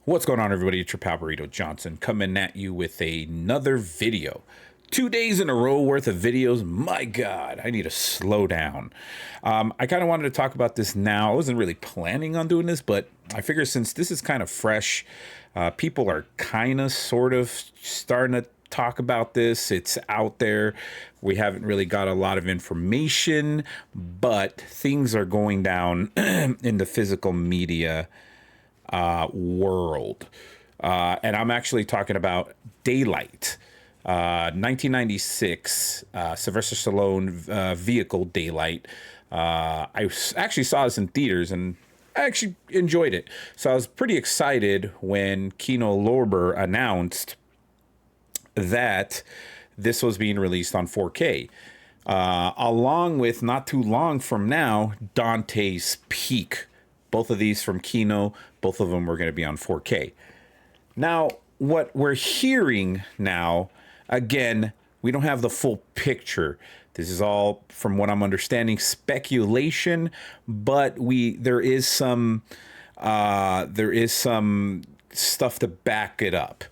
What's going on, everybody? It's your pal Burrito Johnson coming at you with another video. 2 days in a row worth of videos. My God, I need to slow down. I kind of wanted to talk about this now. I wasn't really planning on doing this, but I figure since this is kind of fresh, people are kind of sort of starting to talk about this. It's out there. We haven't really got a lot of information, but things are going down in the physical media world. And I'm actually talking about Daylight. 1996, Sylvester Stallone vehicle Daylight. Actually saw this in theaters and I actually enjoyed it. So I was pretty excited when Kino Lorber announced that this was being released on 4K. Along with, not too long from now, Dante's Peak. Both of these from Kino, both of them were going to be on 4K. Now, what we're hearing now, again, we don't have the full picture. This is all, from what I'm understanding, speculation, but there is some stuff to back it up.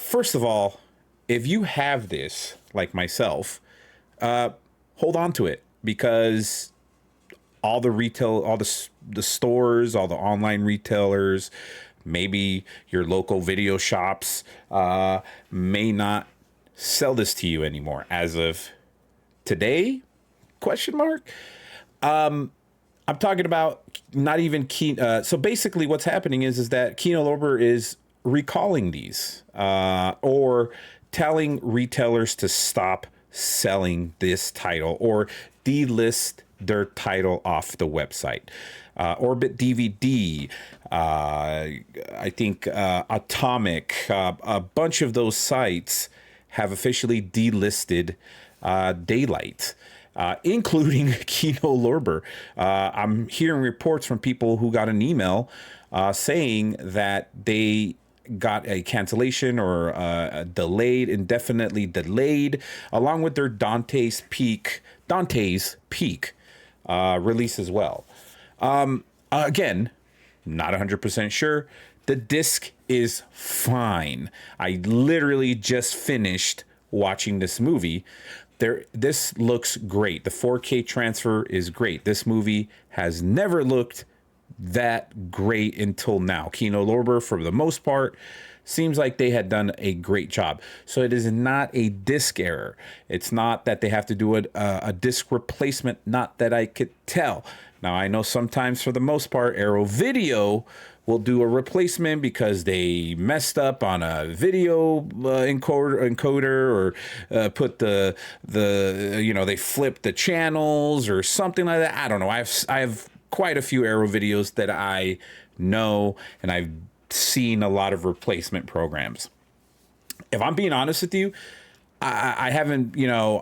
First of all, if you have this, like myself, hold on to it, because all the retail, all the stores, all the online retailers, maybe your local video shops may not sell this to you anymore as of today? Question mark. I'm talking about not even Kino. So basically, what's happening is that Kino Lorber is recalling these or telling retailers to stop selling this title or delist their title off the website. Orbit DVD, I think Atomic, a bunch of those sites have officially delisted Daylight, including Kino Lorber. I'm hearing reports from people who got an email saying that they got a cancellation or a indefinitely delayed, along with their Dante's Peak release as well. Again, not 100% sure. The disc is fine. I literally just finished watching this movie. This looks great. The 4K transfer is great. This movie has never looked that great until now. Kino Lorber, for the most part, seems like they had done a great job. So it is not a disc error. It's not that they have to do a disc replacement, not that I could tell. Now, I know sometimes, for the most part, Arrow Video will do a replacement because they messed up on a video encoder or put they flipped the channels or something like that. I don't know. I have quite a few Arrow videos that I know, and I've seen a lot of replacement programs. If I'm being honest with you, I haven't,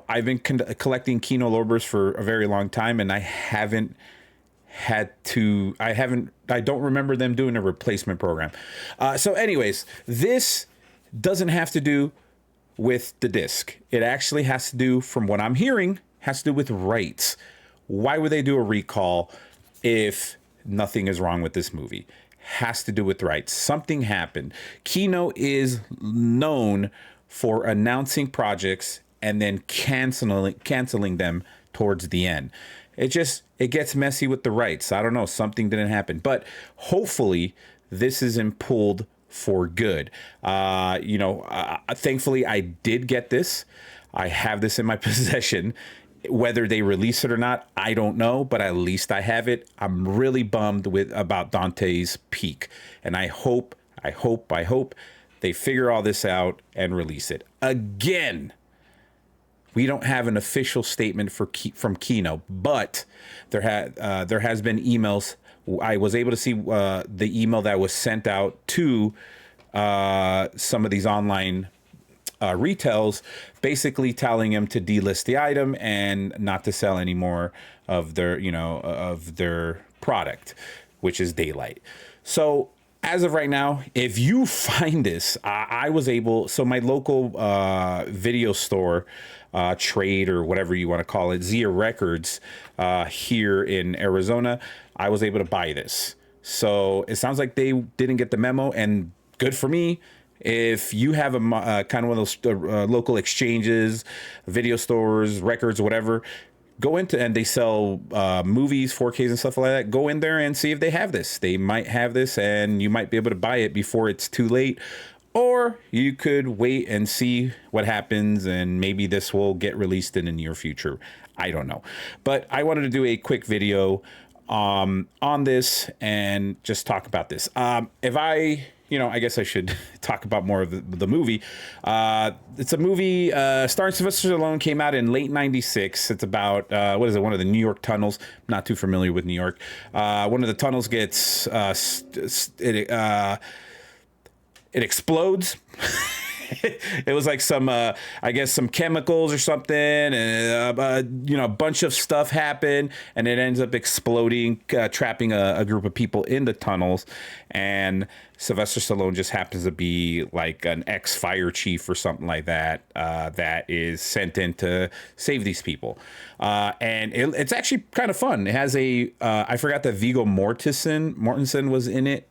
I've been collecting Kino Lorbers for a very long time, and I don't remember them doing a replacement program. So anyways, this doesn't have to do with the disc. It actually has to do, from what I'm hearing, has to do with rights. Why would they do a recall if nothing is wrong with this movie? Has to do with rights. Something happened. Kino is known for announcing projects and then canceling them towards the end. It gets messy with the rights. I don't know. Something didn't happen, but hopefully this isn't pulled for good. Thankfully I did get this. I have this in my possession. Whether they release it or not, I don't know, but at least I have it. I'm really bummed about Dante's Peak, and I hope they figure all this out and release it. Again, we don't have an official statement from Kino, but there has been emails. I was able to see the email that was sent out to some of these online retails, basically telling them to delist the item and not to sell any more of their product, which is Daylight. So as of right now, if you find this, I was able, so my local video store, trade, or whatever you want to call it, Zia Records, here in Arizona, I was able to buy this. So it sounds like they didn't get the memo, and good for me. If you have a kind of one of those local exchanges, video stores, records, whatever, go into, and they sell movies, 4Ks and stuff like that. Go in there and see if they have this. They might have this, and you might be able to buy it before it's too late. Or you could wait and see what happens, and maybe this will get released in the near future. I don't know. But I wanted to do a quick video on this and just talk about this. If I, I guess I should talk about more of the movie. It's a movie starring Sylvester Stallone, came out in late '96. It's about, what is it, one of the New York tunnels. Not too familiar with New York. One of the tunnels gets, it explodes. It was like some, I guess, some chemicals or something, and a bunch of stuff happened, and it ends up exploding, trapping a group of people in the tunnels. And Sylvester Stallone just happens to be like an ex-fire chief or something like that, that is sent in to save these people. And it's actually kind of fun. It has I forgot that Viggo Mortensen was in it.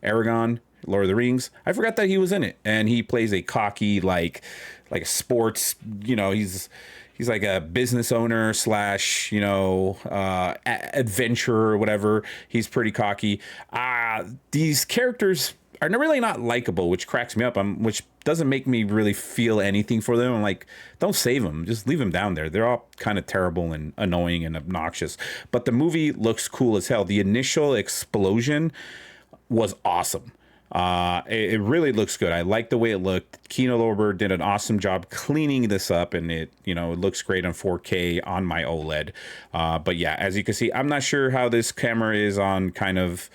Aragon, Lord of the Rings. I forgot that he was in it, and he plays a cocky, like a sports, he's like a business owner slash, adventurer or whatever. He's pretty cocky. These characters are really not likable, which cracks me up. Which doesn't make me really feel anything for them. I'm like, don't save them. Just leave them down there. They're all kind of terrible and annoying and obnoxious. But the movie looks cool as hell. The initial explosion was awesome. It really looks good. I like the way it looked. Kino Lorber did an awesome job cleaning this up, and it looks great on 4K on my OLED. But yeah, as you can see, I'm not sure how this camera is on kind of,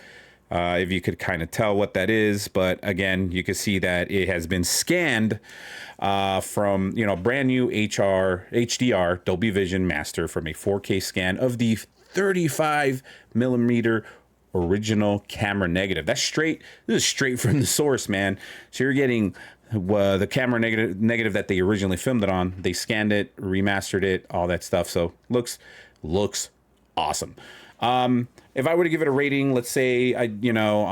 if you could kind of tell what that is, but again, you can see that it has been scanned from, brand new HDR Dolby Vision Master from a 4K scan of the 35 millimeter original camera negative. This is straight from the source, man. So you're getting the camera negative that they originally filmed it on. They scanned it, remastered it, all that stuff. So looks awesome. If I were to give it a rating, let's say I don't know,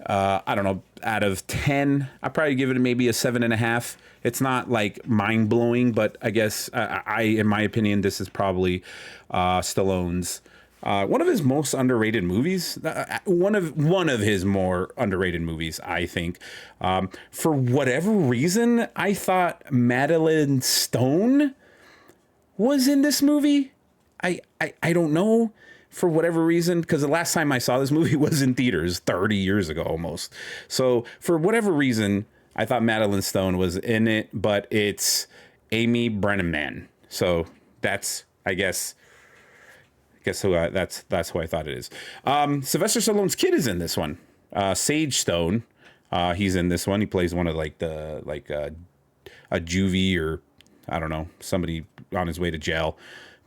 out of 10, I'd probably give it maybe a 7.5. It's not like mind blowing, but I guess in my opinion, this is probably Stallone's one of his most underrated movies. One of his more underrated movies, I think. For whatever reason, I thought Madeline Stone was in this movie. I don't know, for whatever reason, because the last time I saw this movie was in theaters 30 years ago almost. So for whatever reason, I thought Madeline Stone was in it, but it's Amy Brenneman. So that's, I guess who that's who I thought it is. Sylvester Stallone's kid is in this one. Sage Stone. He's in this one. He plays one of a juvie, or I don't know, somebody on his way to jail.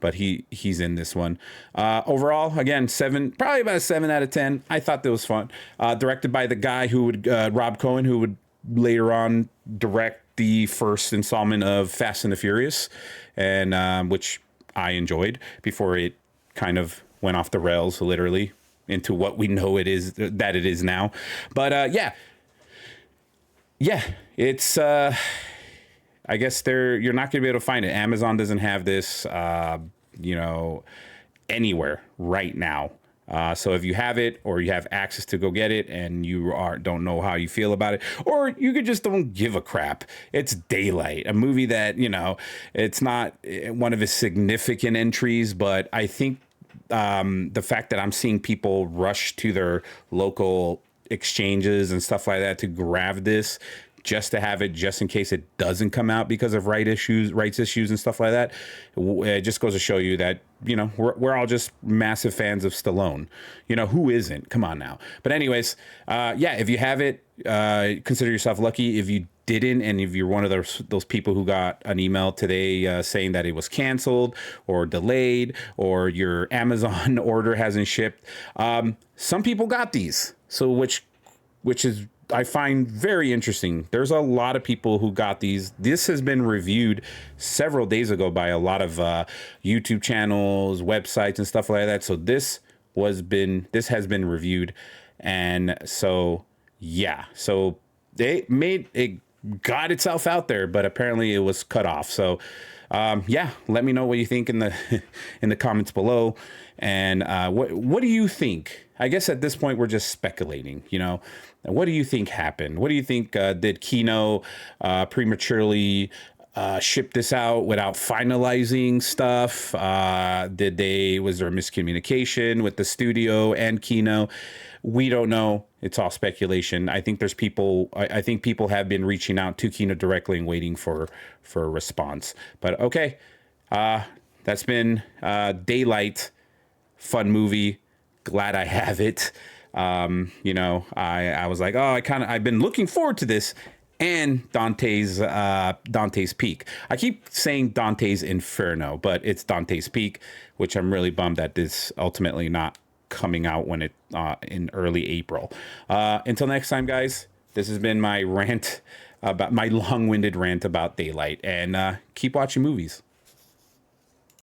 But he's in this one. Overall, again, probably about a 7 out of 10. I thought that was fun. Directed by the guy who would Rob Cohen, who would later on direct the first installment of Fast and the Furious, and which I enjoyed before it kind of went off the rails, literally, into what we know it is now. But yeah, it's I guess you're not gonna be able to find it. Amazon doesn't have this anywhere right now. So if you have it, or you have access to go get it, and you don't know how you feel about it, or you could just don't give a crap. It's Daylight, a movie that, it's not one of his significant entries, but I think the fact that I'm seeing people rush to their local exchanges and stuff like that to grab this, just to have it, just in case it doesn't come out because of rights issues and stuff like that. It just goes to show you that, we're all just massive fans of Stallone. Who isn't? Come on now. But anyways, if you have it, consider yourself lucky. If you didn't, and if you're one of those people who got an email today saying that it was canceled or delayed, or your Amazon order hasn't shipped, some people got these. So which is, I find very interesting. There's a lot of people who got these. This has been reviewed several days ago by a lot of YouTube channels, websites, and stuff like that. So this this has been reviewed, and so yeah, so they made it, got itself out there, but apparently it was cut off. So yeah, let me know what you think in the in the comments below, and what do you think? I guess at this point we're just speculating. You know, what do you think happened? What do you think did Kino prematurely ship this out without finalizing stuff? Was there a miscommunication with the studio and Kino? We don't know. It's all speculation. I think I think people have been reaching out to Kino directly and waiting for a response. But okay, that's been Daylight. Fun movie. Glad I have it. You know, I was like, oh, I've been looking forward to this. And Dante's Peak. I keep saying Dante's Inferno, but it's Dante's Peak, which I'm really bummed that this ultimately not coming out when it in early April. Until next time, guys, this has been my long-winded rant about Daylight, and keep watching movies.